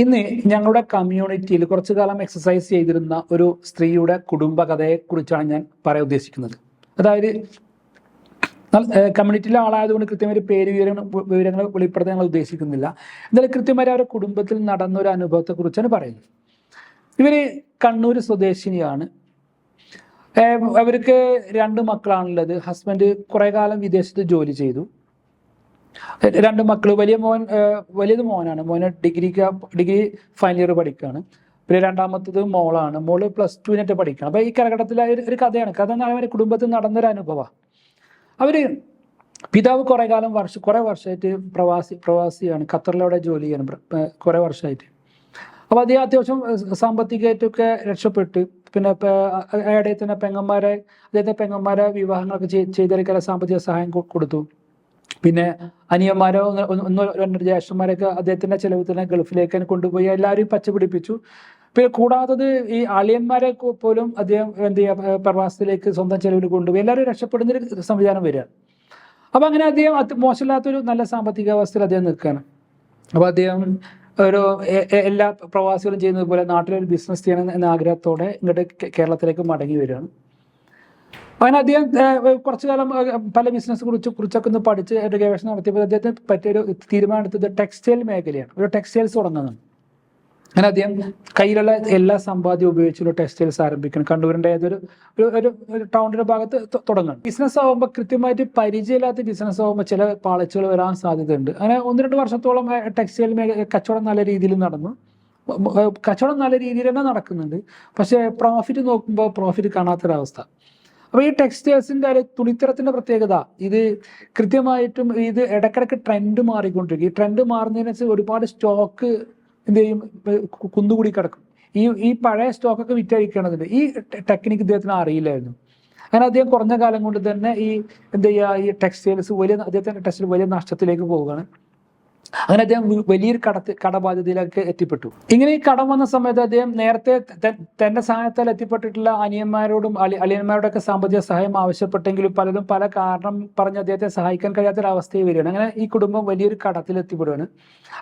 ഇന്ന് ഞങ്ങളുടെ കമ്മ്യൂണിറ്റിയിൽ കുറച്ചു കാലം എക്സസൈസ് ചെയ്തിരുന്ന ഒരു സ്ത്രീയുടെ കുടുംബകഥയെക്കുറിച്ചാണ് ഞാൻ പറയാൻ ഉദ്ദേശിക്കുന്നത്. അതായത് കമ്മ്യൂണിറ്റിയിലെ ആളായതുകൊണ്ട് കൃത്യമായി വിവരങ്ങൾ വെളിപ്പെടുത്താൻ ഞങ്ങൾ ഉദ്ദേശിക്കുന്നില്ല. എന്തായാലും കൃത്യമായി അവരുടെ കുടുംബത്തിൽ നടന്ന ഒരു അനുഭവത്തെക്കുറിച്ചാണ് പറയുന്നത്. ഇവർ കണ്ണൂർ സ്വദേശിനിയാണ്. അവർക്ക് 2 മക്കളാണുള്ളത്. ഹസ്ബൻഡ് കുറേ കാലം വിദേശത്ത് ജോലി ചെയ്തു. 2 മക്കൾ. വലിയത് മോനാണ്. മോന് ഡിഗ്രി ഫൈനൽ ഇയർ പഠിക്കുകയാണ്. പിന്നെ രണ്ടാമത്തത് മോളാണ്. മോള് +2 പഠിക്കണം. അപ്പോൾ ഈ കാലഘട്ടത്തിലെ ഒരു കഥയാണ്. കഥ എന്ന് പറയുമ്പോൾ കുടുംബത്തിൽ നടന്നൊരു അനുഭവമാണ്. പിതാവ് കുറേ വർഷമായിട്ട് പ്രവാസിയാണ്. ഖത്തറിലവിടെ ജോലി ചെയ്യണം കുറേ വർഷമായിട്ട്. അപ്പോൾ അദ്ദേഹം അത്യാവശ്യം സാമ്പത്തികമായിട്ടൊക്കെ രക്ഷപ്പെട്ട് പിന്നെ അദ്ദേഹത്തിൻ്റെ പെങ്ങന്മാരെ വിവാഹങ്ങളൊക്കെ ചെയ്തെടുക്കാൻ സാമ്പത്തിക സഹായം കൊടുത്തു. പിന്നെ അനിയന്മാരോ 1-2 ജ്യേഷ്ഠന്മാരൊക്കെ അദ്ദേഹത്തിൻ്റെ ചെലവ് തന്നെ ഗൾഫിലേക്ക് കൊണ്ടുപോയി എല്ലാവരെയും പച്ചപിടിപ്പിച്ചു. പിന്നെ കൂടാത്തത് ഈ അളിയന്മാരെ പോലും അദ്ദേഹം പ്രവാസത്തിലേക്ക് സ്വന്തം ചെലവിൽ കൊണ്ടുപോയി എല്ലാവരും രക്ഷപ്പെടുന്നൊരു സംവിധാനം വരികയാണ്. അപ്പോൾ അങ്ങനെ അദ്ദേഹം മോശമില്ലാത്തൊരു നല്ല സാമ്പത്തിക അവസ്ഥയിൽ അദ്ദേഹം നിൽക്കുകയാണ്. അപ്പോൾ അദ്ദേഹം എല്ലാ പ്രവാസികളും ചെയ്യുന്നത് പോലെ നാട്ടിലൊരു ബിസിനസ് ചെയ്യണം എന്ന ആഗ്രഹത്തോടെ ഇങ്ങോട്ട് കേരളത്തിലേക്ക് മടങ്ങി വരികയാണ്. അങ്ങനെ അദ്ദേഹം കുറച്ചു കാലം പല ബിസിനസ് കുറിച്ചൊക്കെ ഒന്ന് പഠിച്ച് ഗവേഷണം നടത്തിയപ്പോൾ അദ്ദേഹത്തിന് പറ്റിയൊരു തീരുമാനം എടുത്തത് ടെക്സ്റ്റൈൽ മേഖലയാണ്. ഒരു ടെക്സ്റ്റൈൽസ് തുടങ്ങുന്നതാണ്. അങ്ങനെ അദ്ദേഹം കയ്യിലുള്ള എല്ലാ സമ്പാദ്യം ഉപയോഗിച്ചുള്ള ടെക്സ്റ്റൈൽസ് ആരംഭിക്കണം. കണ്ണൂരിൻ്റെ ഏതൊരു ടൗണിൻ്റെ ഭാഗത്ത് തുടങ്ങണം. ബിസിനസ് ആകുമ്പോൾ കൃത്യമായിട്ട് പരിചയമില്ലാത്ത ബിസിനസ് ആകുമ്പോൾ ചില പാളിച്ചകൾ വരാൻ സാധ്യതയുണ്ട്. അങ്ങനെ 1-2 വർഷത്തോളം ടെക്സ്റ്റൈൽ കച്ചവടം നല്ല രീതിയിൽ നടന്നു. കച്ചവടം നല്ല രീതിയിൽ തന്നെ നടക്കുന്നുണ്ട്. പക്ഷേ പ്രോഫിറ്റ് നോക്കുമ്പോൾ പ്രോഫിറ്റ് കാണാത്തൊരവസ്ഥ. അപ്പോൾ ഈ ടെക്സ്റ്റൈൽസിൻ്റെ തുണിത്തരത്തിൻ്റെ പ്രത്യേകത ഇത് കൃത്യമായിട്ടും ഇത് ഇടയ്ക്കിടയ്ക്ക് ട്രെൻഡ് മാറിക്കൊണ്ടിരിക്കും. ഈ ട്രെൻഡ് മാറുന്നതിനനുസരിച്ച് ഒരുപാട് സ്റ്റോക്ക് എന്ത് ചെയ്യും, കുന്നുകൂടി കിടക്കും. ഈ പഴയ സ്റ്റോക്കൊക്കെ വിറ്റഴിക്കണതുണ്ട്. ഈ ടെക്നിക്ക് ഇദ്ദേഹത്തിന് അറിയില്ലായിരുന്നു. അങ്ങനെ അദ്ദേഹം കുറഞ്ഞ കാലം കൊണ്ട് തന്നെ ഈ ടെക്സ്റ്റൈൽസ് അദ്ദേഹത്തിൻ്റെ ടെക്സ്റ്റൈൽ വലിയ നഷ്ടത്തിലേക്ക് പോവുകയാണ്. അങ്ങനെ അദ്ദേഹം വലിയൊരു കടബാധ്യതയിലേക്ക് എത്തിപ്പെട്ടു. ഇങ്ങനെ ഈ കടം വന്ന സമയത്ത് അദ്ദേഹം നേരത്തെ തന്റെ സഹായത്താൽ എത്തിപ്പെട്ടിട്ടുള്ള അളിയന്മാരോടൊക്കെ സാമ്പത്തിക സഹായം ആവശ്യപ്പെട്ടെങ്കിലും പലരും പല കാരണം പറഞ്ഞ് അദ്ദേഹത്തെ സഹായിക്കാൻ കഴിയാത്തൊരവസ്ഥയിൽ വരികയാണ്. അങ്ങനെ ഈ കുടുംബം വലിയൊരു കടത്തിൽ എത്തിപ്പെടുകയാണ്.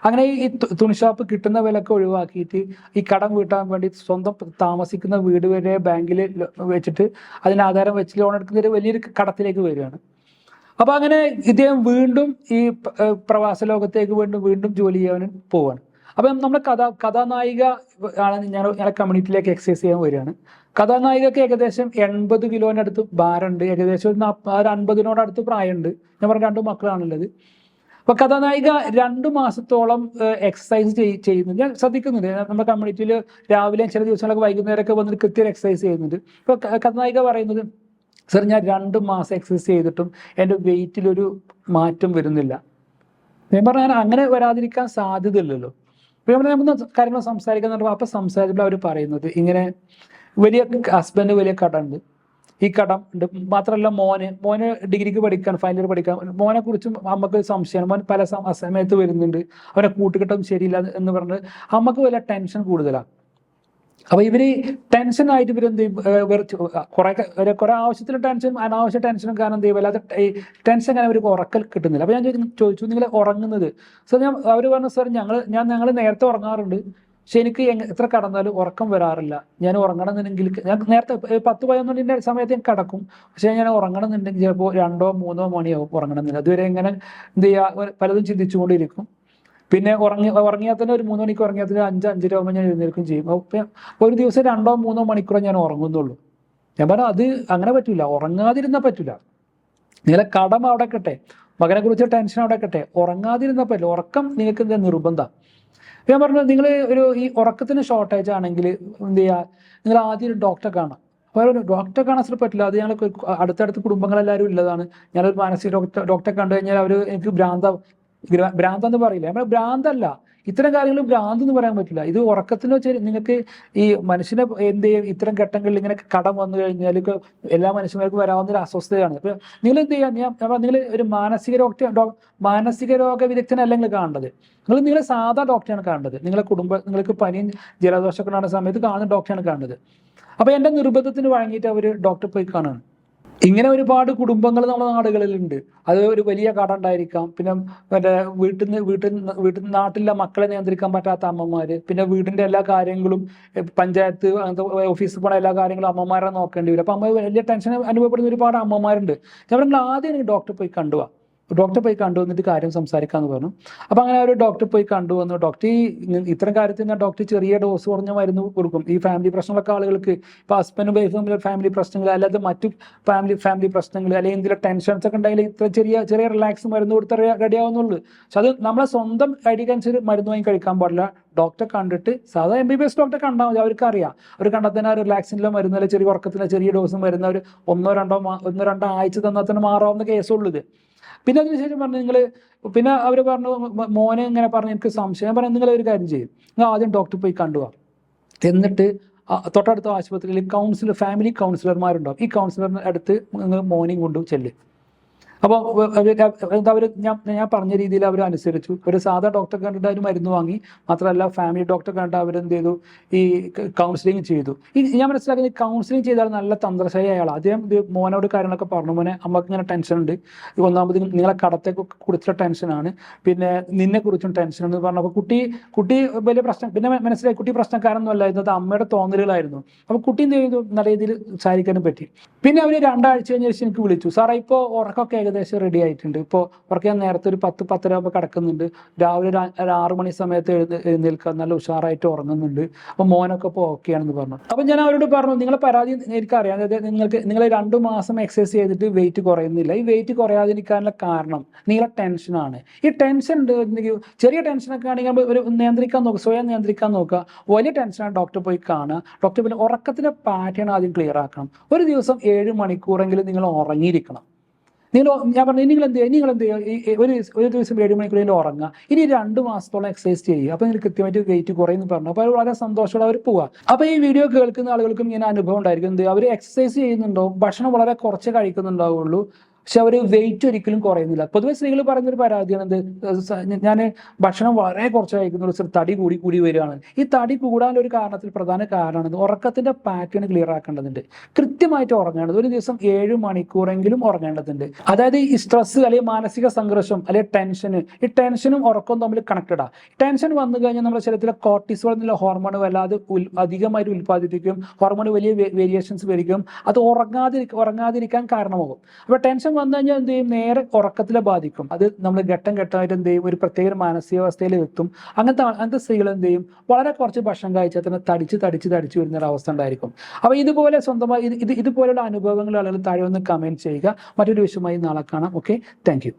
അങ്ങനെ ഈ തുണിഷാപ്പ് കിട്ടുന്ന വിലക്ക് ഒഴിവാക്കിയിട്ട് ഈ കടം വീട്ടാൻ വേണ്ടി സ്വന്തം താമസിക്കുന്ന വീട് വരെ ബാങ്കിൽ വെച്ചിട്ട് അതിന് ആധാരം വെച്ച് ലോൺ എടുക്കുന്ന ഒരു വലിയൊരു കടത്തിലേക്ക് വരികയാണ്. അപ്പോൾ അങ്ങനെ ഇദ്ദേഹം വീണ്ടും ഈ പ്രവാസ ലോകത്തേക്ക് വീണ്ടും ജോലി ചെയ്യാൻ പോവാണ്. അപ്പം നമ്മുടെ കഥാനായിക ആണ് ഞങ്ങളുടെ കമ്മ്യൂണിറ്റിയിലേക്ക് എക്സസൈസ് ചെയ്യാൻ വരികയാണ്. കഥാനായികക്ക് ഏകദേശം 80 കിലോനടുത്ത് ഭാരമുണ്ട്. ഏകദേശം ഒരു 50-നോടടുത്ത് പ്രായമുണ്ട്. ഞാൻ പറഞ്ഞ 2 മക്കളാണുള്ളത്. അപ്പോൾ കഥാനായിക 2 മാസത്തോളം എക്സസൈസ് ചെയ്യുന്നുണ്ട്. ഞാൻ ശ്രദ്ധിക്കുന്നുണ്ട്. നമ്മുടെ കമ്മ്യൂണിറ്റിയിൽ രാവിലെ ചില ദിവസങ്ങളൊക്കെ വൈകുന്നേരമൊക്കെ വന്നിട്ട് കൃത്യം എക്സസൈസ് ചെയ്യുന്നുണ്ട്. ഇപ്പോൾ കഥാനായിക പറയുന്നത്, സർ ഞാൻ 2 മാസം എക്സസൈസ് ചെയ്തിട്ടും എൻ്റെ വെയിറ്റിലൊരു മാറ്റം വരുന്നില്ല. ഞാൻ പറഞ്ഞാൽ അങ്ങനെ വരാതിരിക്കാൻ സാധ്യതയില്ലല്ലോ. അപ്പോൾ നമ്മൾ കാര്യങ്ങൾ സംസാരിക്കാൻ പറഞ്ഞപ്പോൾ അപ്പോൾ സംസാരിച്ചപ്പോൾ അവർ പറയുന്നത് ഇങ്ങനെ ഹസ്ബൻഡ് വലിയ കടമുണ്ട്. ഈ കടം ഉണ്ട് മാത്രമല്ല മോന് ഡിഗ്രിക്ക് പഠിക്കാൻ ഫൈനൽ ഇയർ പഠിക്കാൻ മോനെ കുറിച്ചും അമ്മക്ക് സംശയമാണ്. മോൻ പല സമയത്ത് വരുന്നുണ്ട്. അവരെ കൂട്ടുകെട്ടും ശരിയില്ല എന്ന് പറഞ്ഞ് അമ്മക്ക് വലിയ ടെൻഷൻ കൂടുതലാണ്. അപ്പോൾ ഇവർ ടെൻഷനായിട്ട് ഇവരെന്ത് കുറേ ആവശ്യത്തിൽ അനാവശ്യ ടെൻഷനും കാരണം എന്ത് ചെയ്യും, അല്ലാതെ ടെൻഷൻ കാരണം അവർക്ക് ഉറക്കൽ കിട്ടുന്നില്ല. അപ്പോൾ ഞാൻ ചോദിച്ചു നിങ്ങൾ ഉറങ്ങുന്നത്? സർ അവർ പറഞ്ഞു സാർ ഞങ്ങൾ നേരത്തെ ഉറങ്ങാറുണ്ട്. പക്ഷെ എനിക്ക് എത്ര കടന്നാലും ഉറക്കം വരാറില്ല. ഞാൻ ഉറങ്ങണമെന്നുണ്ടെങ്കിൽ ഞാൻ നേരത്തെ 10-11 സമയത്ത് ഞാൻ കിടക്കും. പക്ഷേ ഞാൻ ഉറങ്ങണമെന്നുണ്ടെങ്കിൽ ചിലപ്പോൾ 2-3 മണിയാവും ഉറങ്ങണമെന്നില്ല. അതുവരെ ഇങ്ങനെ എന്ത് ചെയ്യുക, പലതും ചിന്തിച്ചുകൊണ്ടിരിക്കും. പിന്നെ ഉറങ്ങിയാൽ തന്നെ ഒരു 3 മണിക്ക് ഉറങ്ങിയാൽ തന്നെ 5-5:30 ആകുമ്പോൾ ഞാൻ എഴുന്നേൽക്കും ചെയ്യും. ഒരു ദിവസം 2-3 മണിക്കൂറേ ഞാൻ ഉറങ്ങുന്നുള്ളൂ. ഞാൻ പറഞ്ഞു അത് അങ്ങനെ പറ്റില്ല, ഉറങ്ങാതിരുന്നാൽ പറ്റില്ല. നിങ്ങളെ കടം അവിടെ കട്ടെ, മകനെ കുറിച്ച് ടെൻഷൻ അവിടെ കട്ടെ, ഉറങ്ങാതിരുന്നാൽ പറ്റില്ല. ഉറക്കം നിങ്ങൾക്ക് എന്താ നിർബന്ധം. ഞാൻ പറഞ്ഞു നിങ്ങൾ ഈ ഉറക്കത്തിന് ഷോർട്ടേജ് ആണെങ്കിൽ എന്ത് ചെയ്യുക, നിങ്ങൾ ആദ്യം ഒരു ഡോക്ടറെ കാണാം. അപ്പോൾ ഡോക്ടറെ കാണാൻ പറ്റില്ല. അത് ഞങ്ങൾ അടുത്തടുത്ത് കുടുംബങ്ങളെല്ലാവരും ഉള്ളതാണ്. ഞാനൊരു മാനസിക ഡോക്ടറെ കണ്ടു കഴിഞ്ഞാൽ അവർ എനിക്ക് ഭ്രാന്തെന്ന് പറയില്ല. നമ്മൾ ഭ്രാന്തല്ല, ഇത്തരം കാര്യങ്ങൾ ഭ്രാന്ത് എന്ന് പറയാൻ പറ്റില്ല. ഇത് ഉറക്കത്തിന് വെച്ച് നിങ്ങൾക്ക് ഈ മനുഷ്യനെ എന്ത് ചെയ്യും, ഇത്തരം ഘട്ടങ്ങളിൽ ഇങ്ങനെ കടം വന്നു കഴിഞ്ഞാൽ എല്ലാ മനുഷ്യന്മാർക്കും വരാവുന്ന ഒരു അസ്വസ്ഥതയാണ്. ഇപ്പം നിങ്ങൾ എന്ത് ചെയ്യാം, നിങ്ങൾ ഒരു മാനസിക രോഗ വിദഗ്ധനല്ല നിങ്ങൾ കാണേണ്ടത്. നിങ്ങൾ സാധാ ഡോക്ടറാണ് കാണേണ്ടത്. നിങ്ങൾക്ക് പനിയും ജലദോഷമൊക്കെ ഉണ്ടാകുന്ന സമയത്ത് കാണുന്ന ഡോക്ടറാണ് കാണേണ്ടത്. അപ്പോൾ എൻ്റെ നിർബന്ധത്തിന് വഴങ്ങിയിട്ട് അവർ ഡോക്ടറെ പോയി കാണുകയാണ്. ഇങ്ങനെ ഒരുപാട് കുടുംബങ്ങൾ നമ്മുടെ നാടുകളിലുണ്ട്. അത് ഒരു വലിയ കട ഉണ്ടായിരിക്കാം, പിന്നെ മറ്റേ വീട്ടിൽ നാട്ടിലെ മക്കളെ നിയന്ത്രിക്കാൻ പറ്റാത്ത അമ്മമാര്, പിന്നെ വീടിന്റെ എല്ലാ കാര്യങ്ങളും പഞ്ചായത്ത് അങ്ങനത്തെ ഓഫീസിൽ പോണ എല്ലാ കാര്യങ്ങളും അമ്മമാരെ നോക്കേണ്ടി വരും. അപ്പൊ അമ്മ വലിയ ടെൻഷൻ അനുഭവപ്പെടുന്ന ഒരുപാട് അമ്മമാരുണ്ട്. ഞാൻ ആദ്യം ഡോക്ടറെ പോയി കണ്ടുവാ, ഡോക്ടറെ പോയി കണ്ടുവന്നിട്ട് കാര്യം സംസാരിക്കാമെന്ന് പറഞ്ഞു. അപ്പോൾ അങ്ങനെ ഒരു ഡോക്ടറെ പോയി കണ്ടുവന്നു. ഡോക്ടർ ഇത്തരം കാര്യത്തിൽ ഞാൻ ഡോക്ടർ ചെറിയ ഡോസ് കുറഞ്ഞ മരുന്ന് കൊടുക്കും. ഈ ഫാമിലി പ്രശ്നങ്ങളൊക്കെ ആളുകൾക്ക്, ഇപ്പോൾ ഹസ്ബൻഡും വൈഫും തമ്മിൽ ഫാമിലി പ്രശ്നങ്ങൾ, അല്ലാതെ മറ്റു ഫാമിലി പ്രശ്നങ്ങൾ, അല്ലെങ്കിൽ എന്തെങ്കിലും ടെൻഷൻസ് ഒക്കെ ഉണ്ടെങ്കിൽ ഇത്ര ചെറിയ റിലാക്സ് മരുന്ന് കൊടുത്താൽ റെഡി ആവുന്നുള്ളൂ. പക്ഷെ അത് നമ്മളെ സ്വന്തം ഐഡിയക്കനുസരിച്ച് മരുന്ന് വാങ്ങി കഴിക്കാൻ പാടില്ല. ഡോക്ടറെ കണ്ടിട്ട്, സാധാ MBBS ഡോക്ടറെ കണ്ടാൽ മതി. അവർക്ക് അറിയാം, അവർ കണ്ടാൽ തന്നെ റിലാക്സിൻ്റെ മരുന്ന്, അല്ലെങ്കിൽ ചെറിയ ഉറക്കത്തിലെ ചെറിയ ഡോസ് മരുന്ന് ഒരു ഒന്നോ രണ്ടോ ആഴ്ച തന്നാൽ തന്നെ മാറാവുന്ന കേസുള്ളൂ ഇത്. പിന്നെ അതിനുശേഷം പറഞ്ഞു നിങ്ങൾ, പിന്നെ അവർ പറഞ്ഞു മോനെ ഇങ്ങനെ പറഞ്ഞു എനിക്ക് സംശയം. പറഞ്ഞു നിങ്ങൾ ഒരു കാര്യം ചെയ്യും, നിങ്ങൾ ആദ്യം ഡോക്ടറെ പോയി കണ്ടുപോവാം, എന്നിട്ട് തൊട്ടടുത്ത ആശുപത്രിയിൽ ഫാമിലി കൗൺസിലർമാരുണ്ടാവും. ഈ കൗൺസിലറിൻ്റെ അടുത്ത് നിങ്ങൾ മോനെയും കൊണ്ടു ചെല്ല്. അപ്പോൾ അവർ ഞാൻ പറഞ്ഞ രീതിയിൽ അവർ അനുസരിച്ചു. ഒരു സാധാ ഡോക്ടറെ കണ്ടിട്ട് അവർ മരുന്ന് വാങ്ങി. മാത്രമല്ല ഫാമിലി ഡോക്ടറെ കണ്ടിട്ട് അവരെന്ത് ചെയ്തു, ഈ കൗൺസിലിംഗ് ചെയ്തു. ഞാൻ മനസ്സിലാക്കുന്നത് കൗൺസിലിംഗ് ചെയ്താൽ നല്ല തന്ത്രശാലി അയാൾ. അദ്ദേഹം മോനോട് കാര്യങ്ങളൊക്കെ പറഞ്ഞു, മോനെ അമ്മക്ക് ഇങ്ങനെ ടെൻഷൻ ഉണ്ട്, ഒന്നാമത് നിങ്ങളെ കടത്തെ കുറിച്ചുള്ള ടെൻഷനാണ്, പിന്നെ നിന്നെ കുറിച്ചും ടെൻഷൻ എന്ന് പറഞ്ഞപ്പോൾ കുട്ടി വലിയ പ്രശ്നം, പിന്നെ മനസ്സിലായി കുട്ടി പ്രശ്നക്കാരൊന്നും അല്ലായിരുന്നു, അത് അമ്മയുടെ തോന്നലുകളായിരുന്നു. അപ്പോൾ കുട്ടി എന്ത് ചെയ്തു, നല്ല രീതിയിൽ സംസാരിക്കാനും പറ്റി. പിന്നെ അവർ 2 ആഴ്ച കഴിഞ്ഞ ശേഷം എനിക്ക് വിളിച്ചു, സാറേ ഇപ്പോൾ ഉറക്കമൊക്കെ ഏകദേശം റെഡി ആയിട്ടുണ്ട്, ഇപ്പോൾ ഉറക്കം ഞാൻ നേരത്തെ ഒരു 10-10:30 ആകുമ്പോൾ കിടക്കുന്നുണ്ട്, രാവിലെ ഒരു 6 മണി സമയത്ത് എഴുന്നേൽക്കാൻ നല്ല ഉഷാറായിട്ട് ഉറങ്ങുന്നുണ്ട്, അപ്പോൾ മോനൊക്കെ ഇപ്പോൾ ഓക്കെ ആണെന്ന് പറഞ്ഞു. അപ്പോൾ ഞാൻ അവരോട് പറഞ്ഞു, നിങ്ങളെ പരാതി എനിക്കറിയാം, അതായത് നിങ്ങൾ 2 മാസം എക്സസൈസ് ചെയ്തിട്ട് വെയിറ്റ് കുറയുന്നില്ല. ഈ വെയിറ്റ് കുറയാതിരിക്കാനുള്ള കാരണം നിങ്ങളെ ടെൻഷനാണ്. ഈ ടെൻഷൻ ചെറിയ ടെൻഷനൊക്കെ ആണെങ്കിൽ ഒരു നിയന്ത്രിക്കാൻ നോക്കുക, സ്വയം നിയന്ത്രിക്കാൻ നോക്കുക. വലിയ ടെൻഷനാണ് ഡോക്ടറെ പോയി കാണുക. ഡോക്ടർ പിന്നെ ഉറക്കത്തിൻ്റെ പാറ്റേൺ ആദ്യം ക്ലിയർ ആക്കണം. ഒരു ദിവസം 7 മണിക്കൂറെങ്കിലും നിങ്ങൾ ഉറങ്ങിയിരിക്കണം. ഞാൻ പറഞ്ഞു നിങ്ങൾ എന്ത് ചെയ്യുക, ഒരു ദിവസം 7 മണിക്കൂറെങ്കിലും ഉറങ്ങുക. ഇനി 2 മാസത്തോളം എക്സസൈസ് ചെയ്യുക. അപ്പോൾ നിങ്ങൾക്ക് കൃത്യമായിട്ട് വെയിറ്റ് കുറയുമെന്ന് പറഞ്ഞു. അപ്പോൾ അവർ വളരെ സന്തോഷത്തോടെ അവർ പോവുക. അപ്പോൾ ഈ വീഡിയോ കേൾക്കുന്ന ആളുകൾക്കും ഇങ്ങനെ അനുഭവം ഉണ്ടായിരിക്കും, അവർ എക്സസൈസ് ചെയ്യുന്നുണ്ടോ, ഭക്ഷണം വളരെ കുറച്ച് കഴിക്കുന്നുണ്ടാവുള്ളൂ, പക്ഷെ അവർ വെയിറ്റ് ഒരിക്കലും കുറയുന്നില്ല. പൊതുവെ സ്ത്രീകൾ പറയുന്നൊരു പരാതിയാണ് എന്ത്, ഞാൻ ഭക്ഷണം വളരെ കുറച്ച് കഴിക്കുന്നുള്ളൂ, തടി കൂടി വരികയാണ്. ഈ തടി കൂടാനൊരു പ്രധാന കാരണമാണ് ഉറക്കത്തിന്റെ പാറ്റേൺ ക്ലിയർ ആക്കേണ്ടതുണ്ട്. കൃത്യമായിട്ട് ഉറങ്ങേണ്ടത്, ഒരു ദിവസം 7 മണിക്കൂറെങ്കിലും ഉറങ്ങേണ്ടതുണ്ട്. അതായത് ഈ സ്ട്രെസ് അല്ലെങ്കിൽ മാനസിക സംഘർഷം അല്ലെങ്കിൽ ഈ ടെൻഷനും ഉറക്കവും തമ്മിൽ കണക്റ്റഡാണ്. ടെൻഷൻ വന്നു കഴിഞ്ഞാൽ നമ്മുടെ ശരീരത്തിലെ കോർട്ടിസോൾ എന്നുള്ള ഹോർമോൺ വല്ലാതെ അധികമായിട്ട് ഉൽപ്പാദിപ്പിക്കും, ഹോർമോൺ വലിയ വേരിയേഷൻസ് വരികയും അത് ഉറങ്ങാതിരിക്കാൻ കാരണമാകും. അപ്പോൾ ടെൻഷൻ വന്നു കഴിഞ്ഞാൽ എന്ത് ചെയ്യും, നേരെ ഉറക്കത്തിലെ ബാധിക്കും. അത് നമ്മൾ ഘട്ടമായിട്ട് എന്ത് ചെയ്യും, ഒരു പ്രത്യേക മാനസികാവസ്ഥയിൽ എത്തും. അങ്ങനത്തെ സ്ത്രീകൾ എന്ത് ചെയ്യും, വളരെ കുറച്ച് ഭക്ഷണം കഴിച്ചാൽ തന്നെ തടിച്ച് വരുന്ന ഒരു അവസ്ഥ ഉണ്ടായിരിക്കും. അപ്പോൾ ഇതുപോലെ സ്വന്തമായി ഇതുപോലുള്ള അനുഭവങ്ങൾ ആളുകൾ താഴെ ഒന്ന് കമന്റ് ചെയ്യുക. മറ്റൊരു വിഷയമായി നാളെ കാണാം. Okay, thank you.